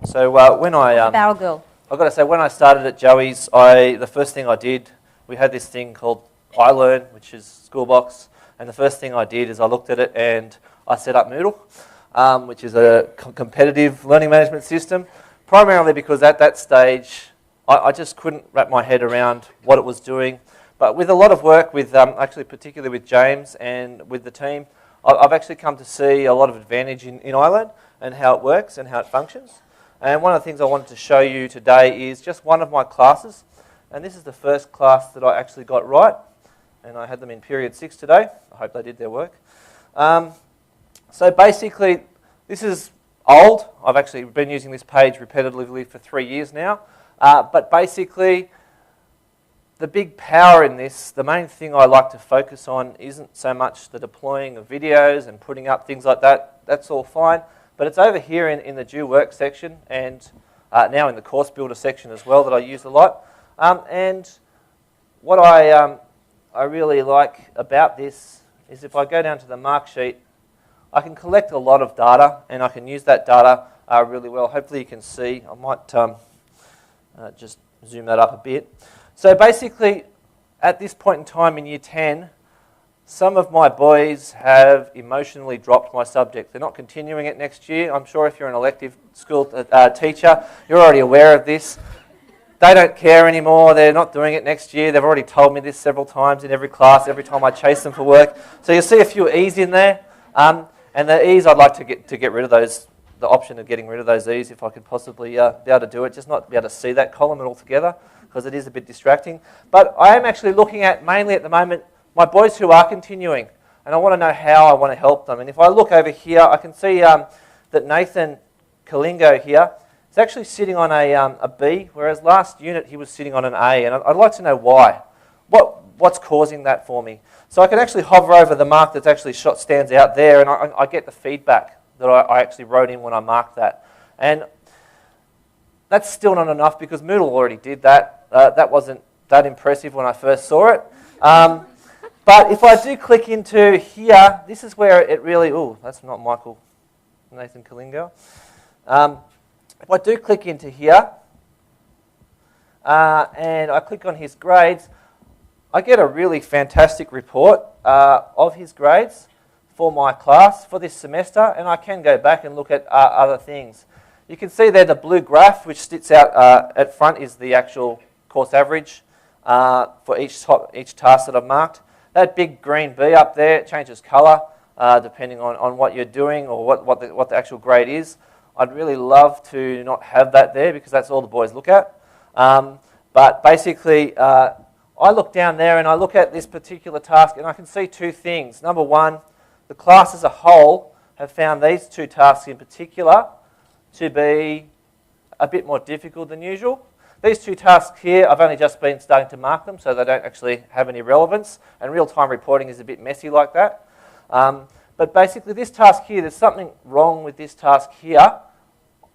So when Barrel Girl. I've got to say, when I started at Joey's, the first thing I did, we had this thing called elearning, which is Schoolbox, and the first thing I did is I looked at it and I set up Moodle, which is a competitive learning management system, primarily because at that stage I just couldn't wrap my head around what it was doing. But with a lot of work with, actually particularly with James and with the team, I've actually come to see a lot of advantage in elearning and how it works and how it functions. And one of the things I wanted to show you today is just one of my classes. And this is the first class that I actually got right. And I had them in period 6 today. I hope they did their work. So basically, this is old. I've actually been using this page repetitively for 3 years now. But basically, the big power in this, the main thing I like to focus on isn't so much the deploying of videos and putting up things like that. That's all fine. But it's over here in the due work section and now in the course builder section as well that I use a lot. And what I really like about this is if I go down to the mark sheet, I can collect a lot of data and I can use that data really well. Hopefully you can see. I might just zoom that up a bit. So basically, at this point in time in Year 10, some of my boys have emotionally dropped my subject. They're not continuing it next year. I'm sure if you're an elective school teacher, you're already aware of this. They don't care anymore. They're not doing it next year. They've already told me this several times in every class, every time I chase them for work. So you'll see a few E's in there. And the E's, I'd like to get rid of those, the option of getting rid of those E's if I could possibly be able to do it, just not be able to see that column altogether because it is a bit distracting. But I am actually looking at, mainly at the moment, my boys who are continuing, and I want to know how I want to help them. And if I look over here, I can see that Nathan Kalingo here is actually sitting on a B, whereas last unit he was sitting on an A, and I'd like to know why. What's causing that for me? So I can actually hover over the mark that's actually stands out there, and I get the feedback that I actually wrote in when I marked that. And that's still not enough because Moodle already did that. That wasn't that impressive when I first saw it. But if I do click into here, this is where it really... Oh, that's not Nathan Kalingo. If I do click into here, and I click on his grades, I get a really fantastic report of his grades for my class for this semester, and I can go back and look at other things. You can see there the blue graph, which sits out at front, is the actual course average for each task that I've marked. That big green B up there, it changes colour depending on what you're doing or what the actual grade is. I'd really love to not have that there because that's all the boys look at. But basically, I look down there and I look at this particular task and I can see two things. Number one, the class as a whole have found these two tasks in particular to be a bit more difficult than usual. These two tasks here, I've only just been starting to mark them, so they don't actually have any relevance, and real-time reporting is a bit messy like that. But basically, this task here, there's something wrong with this task here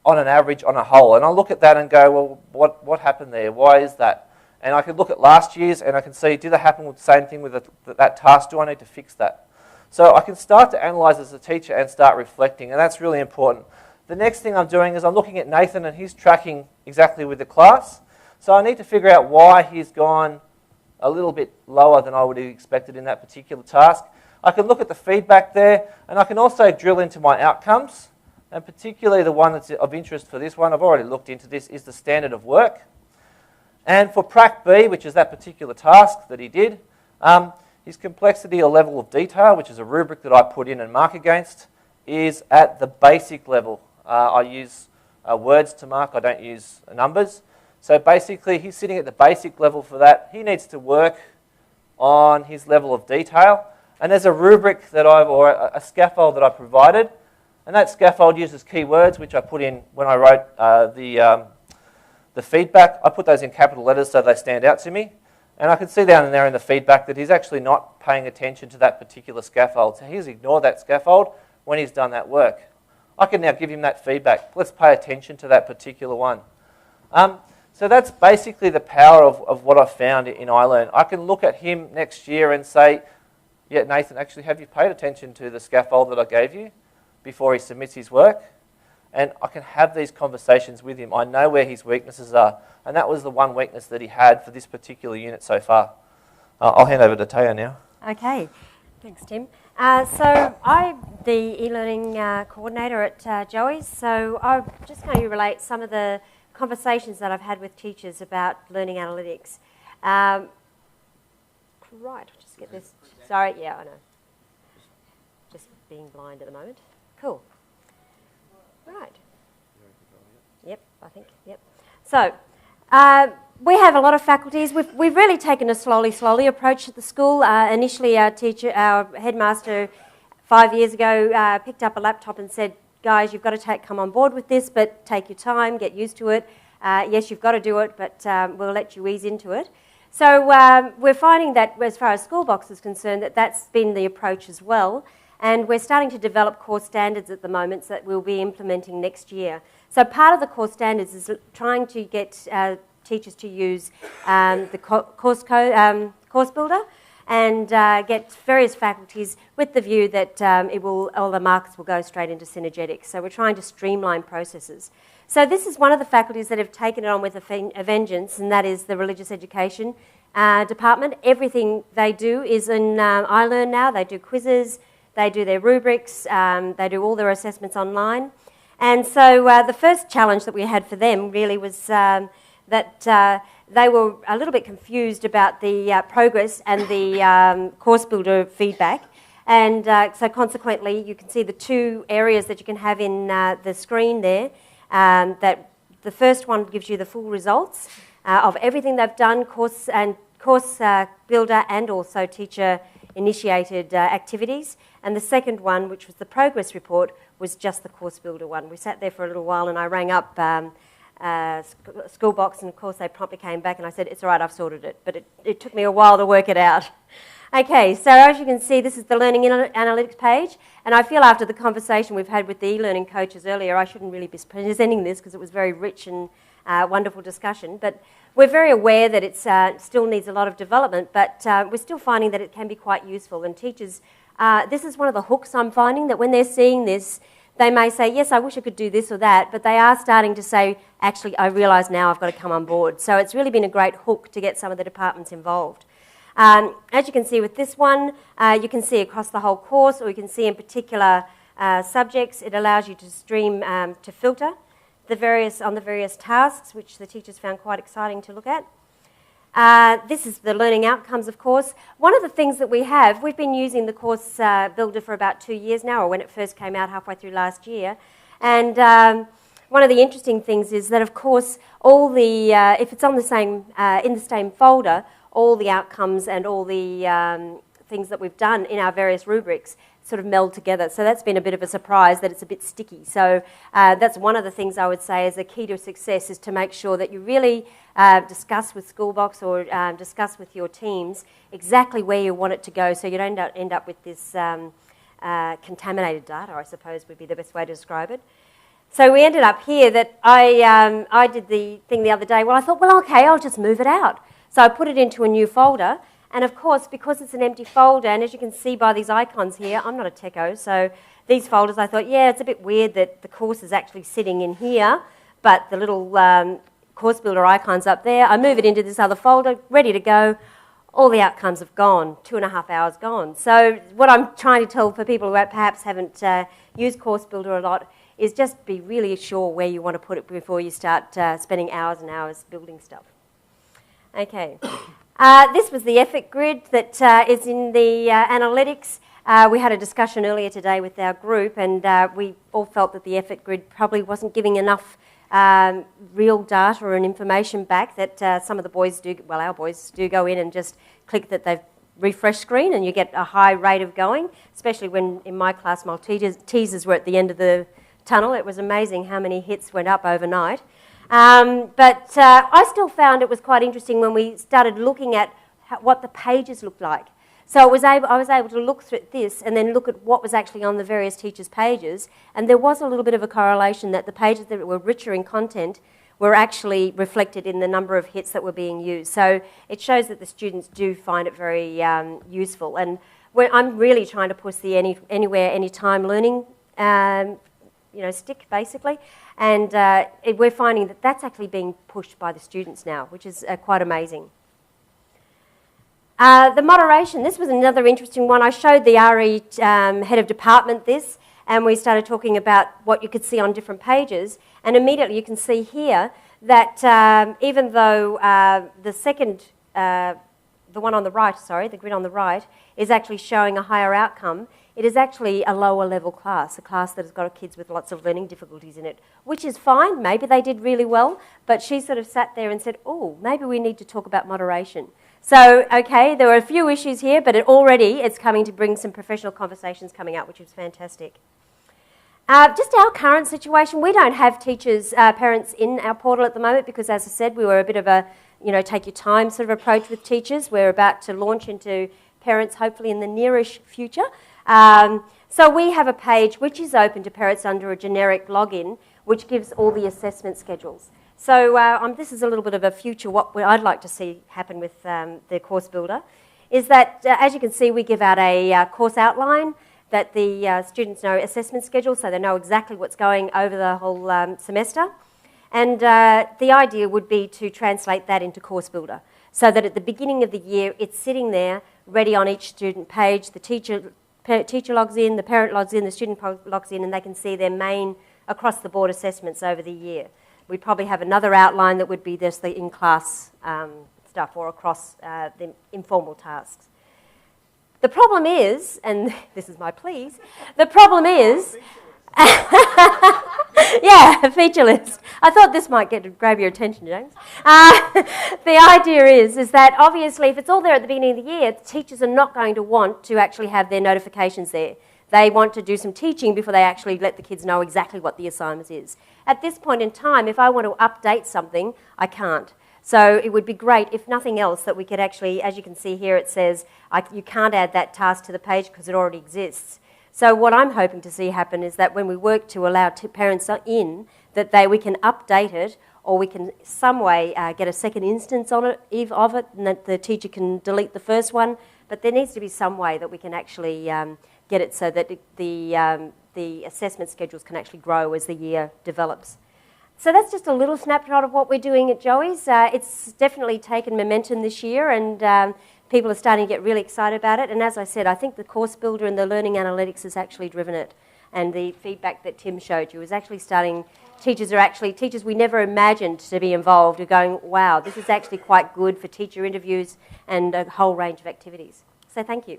on an average, on a whole. And I look at that and go, well, what happened there? Why is that? And I can look at last year's, and I can see, did that happen with the same thing with that task? Do I need to fix that? So I can start to analyse as a teacher and start reflecting, and that's really important. The next thing I'm doing is I'm looking at Nathan and he's tracking exactly with the class. So I need to figure out why he's gone a little bit lower than I would have expected in that particular task. I can look at the feedback there and I can also drill into my outcomes. And particularly the one that's of interest for this one, I've already looked into this, is the standard of work. And for Prac B, which is that particular task that he did, his complexity or level of detail, which is a rubric that I put in and mark against, is at the basic level. I use words to mark, I don't use numbers. So basically he's sitting at the basic level for that. He needs to work on his level of detail. And there's a rubric that or a scaffold that I provided. And that scaffold uses keywords, which I put in when I wrote the feedback. I put those in capital letters so they stand out to me. And I can see down there in the feedback that he's actually not paying attention to that particular scaffold. So he's ignored that scaffold when he's done that work. I can now give him that feedback. Let's pay attention to that particular one. So that's basically the power of what I've found in iLearn. I can look at him next year and say, yeah, Nathan, actually, have you paid attention to the scaffold that I gave you before he submits his work? and I can have these conversations with him. I know where his weaknesses are, and that was the one weakness that he had for this particular unit so far. I'll hand over to Taya now. Okay, thanks Tim. So I'm the e-learning coordinator at Joey's, so I'm just going to relate some of the conversations that I've had with teachers about learning analytics. Right, I'll just get this. Sorry, yeah, I know. Just being blind at the moment. Cool. Right. Yep, I think, yep. So, we have a lot of faculties. We've really taken a slowly approach at the school. Initially, our headmaster 5 years ago picked up a laptop and said, guys, you've got to come on board with this, but take your time, get used to it. Yes, you've got to do it, but we'll let you ease into it. So we're finding that as far as Schoolbox is concerned, that's been the approach as well. And we're starting to develop core standards at the moment that we'll be implementing next year. So part of the core standards is trying to get teachers to use the course builder and get various faculties with the view that all the marks will go straight into synergetics. So we're trying to streamline processes. So this is one of the faculties that have taken it on with a vengeance, and that is the religious education department. Everything they do is in iLearn now. They do quizzes, they do their rubrics, they do all their assessments online. And so the first challenge that we had for them really was that they were a little bit confused about the progress and the course builder feedback. And so consequently, you can see the two areas that you can have in the screen there. That the first one gives you the full results of everything they've done, course builder and also teacher-initiated activities. And the second one, which was the progress report, was just the course builder one. We sat there for a little while and I rang up Schoolbox, and of course they promptly came back and I said, it's all right, I've sorted it. But it took me a while to work it out. Okay, so as you can see, this is the Learning Analytics page, and I feel after the conversation we've had with the e-learning coaches earlier, I shouldn't really be presenting this because it was very rich and wonderful discussion, but we're very aware that it still needs a lot of development, but we're still finding that it can be quite useful, and teachers, this is one of the hooks I'm finding, that when they're seeing this, they may say, yes, I wish I could do this or that, but they are starting to say, actually, I realise now I've got to come on board. So it's really been a great hook to get some of the departments involved. As you can see with this one, you can see across the whole course, or you can see in particular subjects. It allows you to stream, to filter the various tasks, which the teachers found quite exciting to look at. This is the learning outcomes, of course. One of the things that we've been using the course builder for about 2 years now, or when it first came out halfway through last year. And one of the interesting things is that, of course, all the if it's on the same in the same folder, all the outcomes and all the things that we've done in our various rubrics sort of meld together. So that's been a bit of a surprise that it's a bit sticky. So that's one of the things I would say is the key to success, is to make sure that you really discuss with Schoolbox or discuss with your teams exactly where you want it to go, so you don't end up with this contaminated data, I suppose would be the best way to describe it. So we ended up here that I did the thing the other day. Well, I thought, well, okay, I'll just move it out. So I put it into a new folder, and of course, because it's an empty folder, and as you can see by these icons here, I'm not a techo, so these folders, I thought, yeah, it's a bit weird that the course is actually sitting in here, but the little course builder icon's up there. I move it into this other folder, ready to go. All the outcomes have gone, 2.5 hours gone. So what I'm trying to tell for people who perhaps haven't used course builder a lot is just be really sure where you want to put it before you start spending hours and hours building stuff. Okay, this was the effort grid that is in the analytics. We had a discussion earlier today with our group, and we all felt that the effort grid probably wasn't giving enough real data and information back, that some of the boys do, well, our boys do go in and just click that they've refreshed screen and you get a high rate of going, especially when in my class Maltesers were at the end of the tunnel. It was amazing how many hits went up overnight. But I still found it was quite interesting when we started looking at what the pages looked like. So I was able to look through this and then look at what was actually on the various teachers' pages, and there was a little bit of a correlation that the pages that were richer in content were actually reflected in the number of hits that were being used. So it shows that the students do find it very useful. And I'm really trying to push the anywhere, anytime learning stick, basically. And we're finding that that's actually being pushed by the students now, which is quite amazing. The moderation, this was another interesting one. I showed the RE head of department this, and we started talking about what you could see on different pages. And immediately you can see here that even though the one on the right, sorry, the grid on the right, is actually showing a higher outcome, it is actually a lower level class, a class that has got kids with lots of learning difficulties in it, which is fine. Maybe they did really well, but she sort of sat there and said, oh, maybe we need to talk about moderation. So, okay, there were a few issues here, but already it's coming to bring some professional conversations coming out, which is fantastic. Just our current situation, we don't have teachers, parents in our portal at the moment because, as I said, we were a bit of a, take your time sort of approach with teachers. We're about to launch into parents, hopefully in the nearish future. So we have a page which is open to parents under a generic login, which gives all the assessment schedules. So this is a little bit of a future, what I'd like to see happen with the course builder, is that, as you can see, we give out a course outline that the students know assessment schedule, so they know exactly what's going over the whole semester. And the idea would be to translate that into Course Builder, so that at the beginning of the year, it's sitting there, ready on each student page. The teacher logs in, the parent logs in, the student logs in, and they can see their main across-the-board assessments over the year. We'd probably have another outline that would be just the in-class stuff or across the informal tasks. The problem is, and this is my pleas, the problem is, yeah, a feature list. I thought this might grab your attention, James. The idea is that obviously if it's all there at the beginning of the year, teachers are not going to want to actually have their notifications there. They want to do some teaching before they actually let the kids know exactly what the assignment is. At this point in time, if I want to update something, I can't. So it would be great, if nothing else, that we could actually, as you can see here, it says you can't add that task to the page because it already exists. So what I'm hoping to see happen is that when we work to allow parents in, that we can update it, or we can some way get a second instance of it, and that the teacher can delete the first one. But there needs to be some way that we can actually get it so that the assessment schedules can actually grow as the year develops. So that's just a little snapshot of what we're doing at Joey's. It's definitely taken momentum this year, and people are starting to get really excited about it. And as I said, I think the course builder and the learning analytics has actually driven it. And the feedback that Tim showed you is actually starting, teachers we never imagined to be involved are going, wow, this is actually quite good for teacher interviews and a whole range of activities. So thank you.